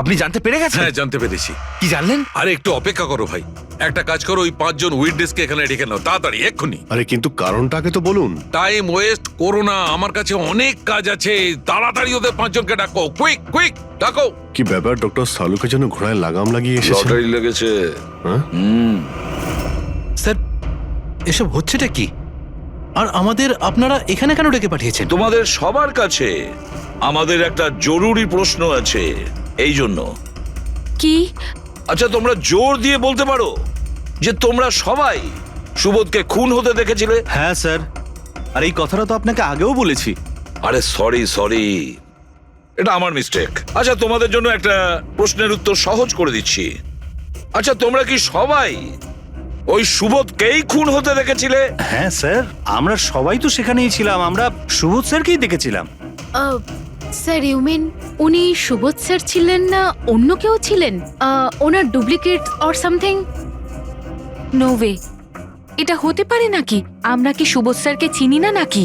আপনি জানতে পেরে গেছেন? হ্যাঁ, জানতে পেরেছি। কি জানলেন? আরে একটু অপেক্ষা করো ভাই, একটা কাজ করো, ওই 5 জন উইটনেসকে এখানে ডেকে নাও তাড়াতাড়ি, এক্ষুনি। আরে কিন্তু কারণটাকে তো বলুন। টাইম ওয়েস্ট করো না, আমার কাছে অনেক কাজ আছে। তাড়াতাড়ি ওদের 5 জনকে ডাকো, কুইক কুইক ডাকো। কি ব্যাপার, ডক্টর সালুকে যেন ঘোড়ায় লাগাম লাগিয়ে এসেছে। লটারি লেগেছে। স্যার, এসব হচ্ছেটা কি? আর আমাদের আপনারা এখানে কেন ডেকে পাঠিয়েছেন? তোমাদের সবার কাছে আমাদের একটা জরুরি প্রশ্ন আছে, এই জন্য। কি? আচ্ছা, তোমরা জোর দিয়ে বলতে পারো যে তোমরা সবাই সুবোধকে খুন হতে দেখেছিলে? হ্যাঁ স্যার, আর এই কথাটা তো আপনাকে আগেও বলেছি। আরে সরি, এটা আমার মিস্টেক। আচ্ছা, তোমাদের জন্য একটা প্রশ্নের উত্তর সহজ করে দিচ্ছি। আচ্ছা, তোমরা কি সবাই ওই সুবোধকেই খুন হতে দেখেছিলে? হ্যাঁ স্যার, আমরা সবাই তো সেখানেই ছিলাম, আমরা সুবোধ স্যারকেই দেখেছিলাম। স্যার ইউ মিন উনি সুবোধ স্যার ছিলেন না অন্য কেউ ছিলেন? ওনার duplicate or something? No way, এটা হতে পারে নাকি? আমরা কি সুবোধ স্যারকে চিনি না নাকি?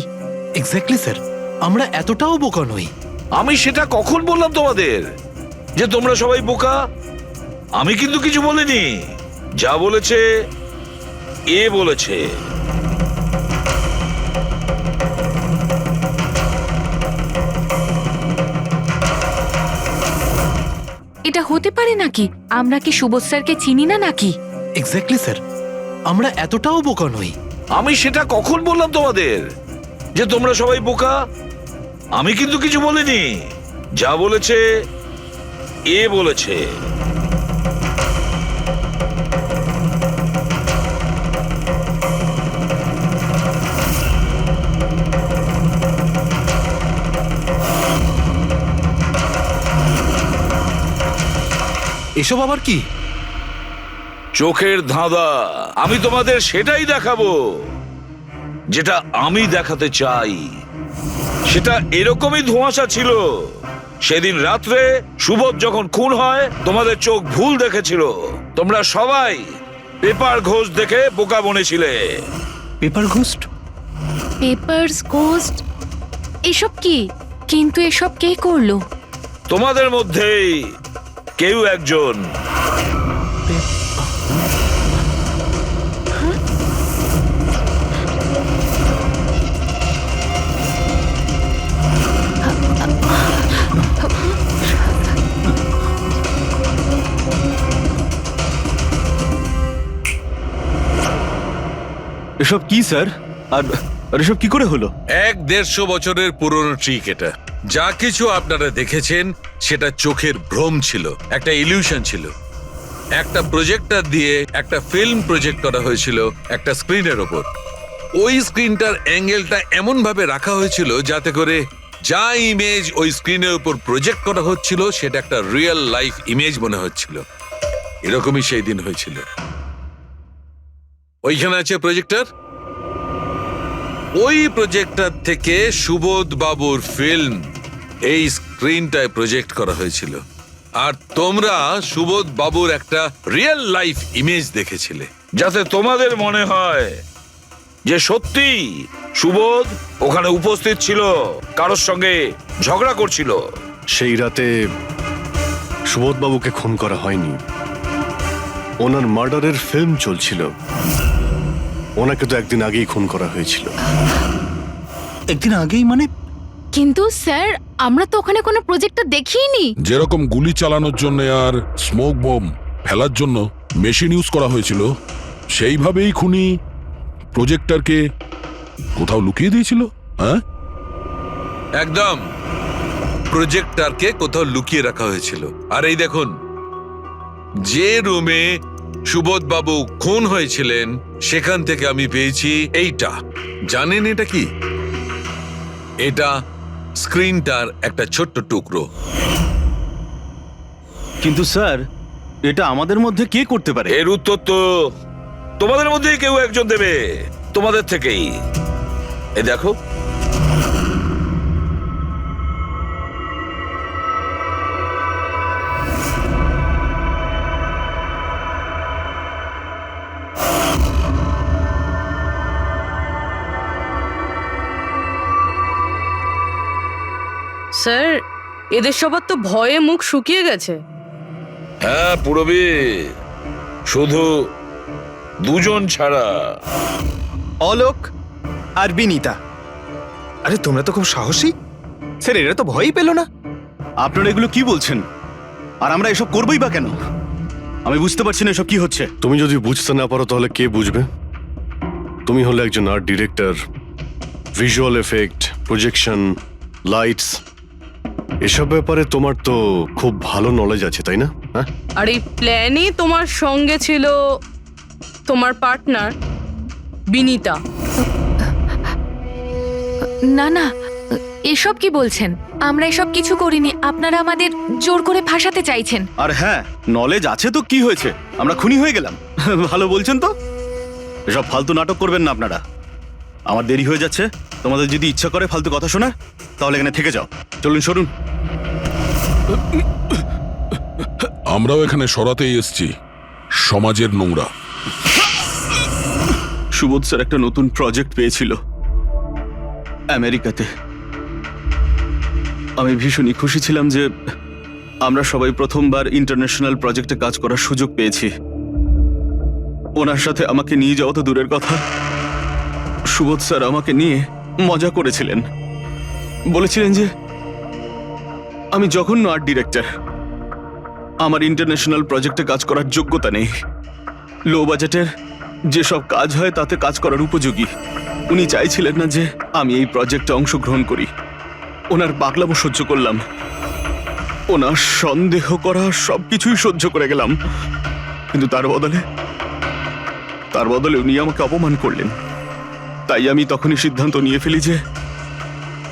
এক্স্যাক্টলি স্যার, আমরা এতটাও বোকা নই। আমি সেটা কখন বললাম তোমাদের যে তোমরা সবাই বোকা? আমি কিন্তু কিছু বলিনি, যা বলেছে এ বলেছে। এটা হতে পারে নাকি? আমরা কি সুবোধ স্যারকে চিনি না নাকি? এক্স্যাক্টলি স্যার, আমরা এতটাও বোকা নই। আমি সেটা কখন বললাম তোমাদের যে তোমরা সবাই বোকা? আমি কিন্তু কিছু বলিনি। যা বলেছে এ বলেছে। এসব আবার কি? চোখের ধাঁধা। আমি তোমাদের সেটাই দেখাবো যেটা আমি দেখাতে চাই। সেটা এরকমই ধোঁয়াশা ছিল। সেদিন রাত্রে সুবোধ যখন খুন হয় তোমাদের চোখ ভুল দেখেছিল। তোমরা সবাই পেপার ঘোষ দেখে বোকা বনেছিলে। Paper ghost? পেপারস গোস্ট এসব কি? কিন্তু এসব কে করলো? তোমাদের মধ্যেই কেউ একজন। এসব কি স্যার? আর এসব কি করে হলো? 150 বছরের পুরনো ট্রিক এটা। যা কিছু আপনারা দেখেছেন সেটা চোখের ভ্রম ছিল, একটা ইলিউশন ছিল। একটা প্রজেক্টর দিয়ে একটা ফিল্ম প্রজেক্ট করা হয়েছিল একটা স্ক্রিনের ওপর। ওই স্ক্রিনটার অ্যাঙ্গেলটা এমন ভাবে রাখা হয়েছিল যাতে করে যা ইমেজ ওই স্ক্রিনের উপর প্রজেক্ট করা হচ্ছিল সেটা একটা রিয়েল লাইফ ইমেজ মনে হচ্ছিল। এরকমই সেই দিন হয়েছিল। ওইখানে আছে প্রজেক্টর। ওই প্রজেক্টর থেকে সুবোধ বাবুর ফিল্ম এই স্ক্রিনটায় প্রজেক্ট করা হয়েছিল। আর তোমরা সুবোধ বাবুর একটা রিয়েল লাইফ ইমেজ দেখেছিলে। যাতে তোমাদের মনে হয় যে সত্যি সুবোধ ওখানে উপস্থিত ছিল, কারোর সঙ্গে ঝগড়া করছিল। সেই রাতে সুবোধবাবুকে খুন করা হয়নি, ওনার মার্ডারের ফিল্ম চলছিল। ওনাকে তো একদিন আগেই খুন করা হয়েছিল। একদিন আগেই মানে? কিন্তু স্যার আমরা তো ওখানে কোনো প্রজেক্টর দেখিনি। যেরকম গুলি চালানোর জন্য আর স্মোক বম ফেলার জন্য মেশিন ইউজ করা হয়েছিল, সেইভাবেই খুনি প্রজেক্টরকে কোথাও লুকিয়ে দিয়েছিল। হ্যাঁ, একদম। প্রজেক্টরকে কোথাও লুকিয়ে রাখা হয়েছিল। আর এই দেখুন, যে রুমে সুবোধ বাবু খুন হয়েছিলেন সেখান থেকে আমি পেয়েছি এইটা। জানেন এটা কি? এটা স্ক্রিনটার একটা ছোট্ট টুকরো। কিন্তু স্যার, এটা আমাদের মধ্যে কে করতে পারে? এর উত্তর তো তোমাদের মধ্যেই কেউ একজন দেবে, তোমাদের থেকেই। এই দেখো, স্যার এদের সবার তো ভয়ে মুখ শুকিয়ে গেছে। হ্যাঁ পুরবী, শুধু দুজন ছাড়া। অলোক আর বিনীতা। আরে তোমরা তো খুব সাহসী। স্যার এরা তো ভয়ই পেল না। আপনারা এগুলো কি বলছেন? আর আমরা এসব করবোই বা কেন? আমি বুঝতে পারছি না এসব কি হচ্ছে। তুমি যদি বুঝতে না পারো তাহলে কে বুঝবে? তুমি হলে একজন art director. Visual effect, projection, lights, এসব ব্যাপারে তোমার তো খুব ভালো নলেজ আছে, তাই না? হ্যাঁ, আর এই প্ল্যানে তোমার সঙ্গে ছিল তোমার পার্টনার বিনীতা। না না, এসব কি বলছেন? আমরা এসব কিছু করিনি। আপনারা আমাদের জোর করে ফাঁসাতে চাইছেন। আর হ্যাঁ, নলেজ আছে তো কি হয়েছে? আমরা খুনি হয়ে গেলাম। ভালো বলছেন তো। এসব ফালতু নাটক করবেন না আপনারা। আমার দেরি হয়ে যাচ্ছে। তোমাদের যদি ইচ্ছা করে ফালতু কথা শোনার, তাহলে এখানে থেকে যাও। চলুন, সরুন। আমরাও এখানে সরাতেই এসছি সমাজের নোংরা। সুবোধ স্যার একটা নতুন প্রজেক্ট পেয়েছিল আমেরিকাতে। আমি ভীষণই খুশি ছিলাম যে আমরা সবাই প্রথমবার ইন্টারন্যাশনাল প্রজেক্টে কাজ করার সুযোগ পেয়েছি। ওনার সাথে আমাকে নিয়ে যাওয়া তো দূরের কথা, সুবোধ স্যার আমাকে নিয়ে মজা করেছিলেন। বলেছিলেন যে আমি জঘন্য আর্ট ডিরেক্টর, আমার ইন্টারন্যাশনাল প্রজেক্টে কাজ করার যোগ্যতা নেই। লো বাজেটের যেসব কাজ হয় তাতে কাজ করার উপযোগী। উনি চাইছিলেন না যে আমি এই প্রজেক্টে অংশগ্রহণ করি। ওনার পাগলামো সহ্য করলাম, ওনার সন্দেহ করা সবকিছুই সহ্য করে গেলাম, কিন্তু তার বদলে উনি আমাকে অপমান করলেন। তাই আমি তখনই সিদ্ধান্ত নিয়ে ফেলি যে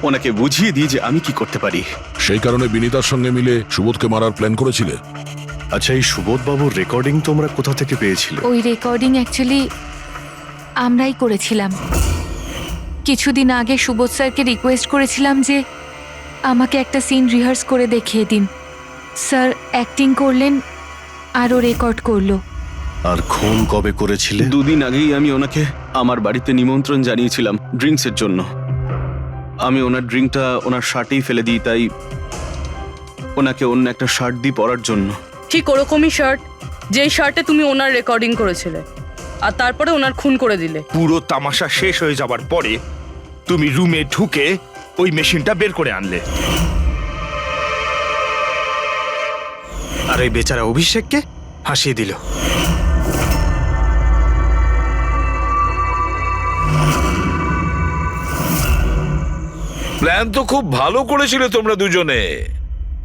ওনাকে বুঝিয়ে দিই যে আমি কি করতে পারি। সেই কারণে বিনীতার সঙ্গে মিলে সুবোধকে মারার প্ল্যান করেছিলে? আচ্ছা, এই সুবোধ বাবুর রেকর্ডিং তোমরা কোথা থেকে পেয়েছিলে? ওই রেকর্ডিং অ্যাকচুয়ালি আমরাই করেছিলাম। কিছুদিন আগে সুবোধ স্যারকে রিকোয়েস্ট করেছিলাম যে আমাকে একটা সিন রিহার্স করে দেখিয়ে দিন। স্যার অ্যাক্টিং করলেন আর ও রেকর্ড করলো। আর খুন কবে করেছিলে? 2 দিন আগেই আমি ওনাকে আমার বাড়িতে নিমন্ত্রণ জানিয়েছিলাম ড্রিঙ্কসের জন্য। আমি ওনার ড্রিঙ্কটা ওনার শার্টেই ফেলে দিই, তাই ওনাকে অন্য একটা শার্ট দিই পরার জন্য। ঠিক ওরকমই শার্ট যেই শার্টে তুমি ওনার রেকর্ডিং করেছিলে, আর তারপরে ওনার খুন করে দিলে। পুরো তামাশা শেষ হয়ে যাবার পরে তুমি রুমে ঢুকে ওই মেশিনটা বের করে আনলে। আর ওই বেচারা অভিষেককে ফাঁসিয়ে দিল। প্ল্যান তো খুব ভালো করেছিলে তোমরা দুজনে,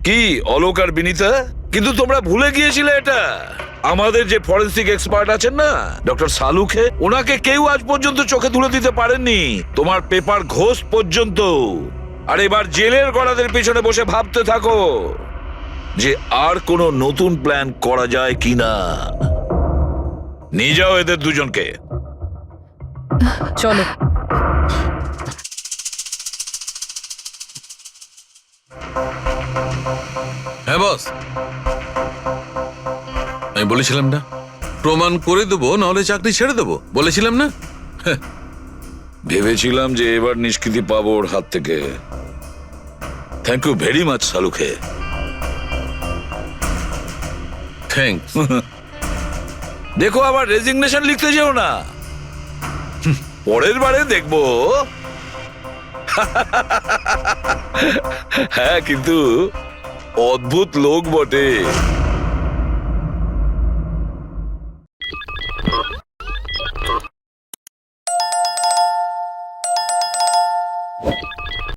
কি অলোক আর বিনীতা, কিন্তু তোমরা ভুলে গিয়েছিলে এটা। আমাদের যে ফরেন্সিক এক্সপার্ট আছেন না, ডক্টর সালুখে, ওনাকে কেউ আজ পর্যন্ত চোখে তুলে দিতে পারেননি, তোমার পেপার ঘোষ পর্যন্ত। আর এবার জেলের গড়াদের পিছনে বসে ভাবতে থাকো যে আর কোনো নতুন প্ল্যান করা যায় কিনা। নিয়ে যাও এদের দুজনকে। চলো। হ্যাঁ বস, আমি বলেছিলাম না প্রমাণ করে দেবো, নাহলে চাকরি ছেড়ে দেবো, বলেছিলাম না? ভেবেছিলাম যে এবার নিষ্কৃতি পাবো ওর হাত থেকে। থ্যাংক ইউ ভেরি মাচ সালুখে। থ্যাঙ্কস। দেখো আবার রেজিগনেশন লিখতে যেও না, পরের বারে দেখবো। হ্যাঁ, কিন্তু অদ্ভুত লোক বটে।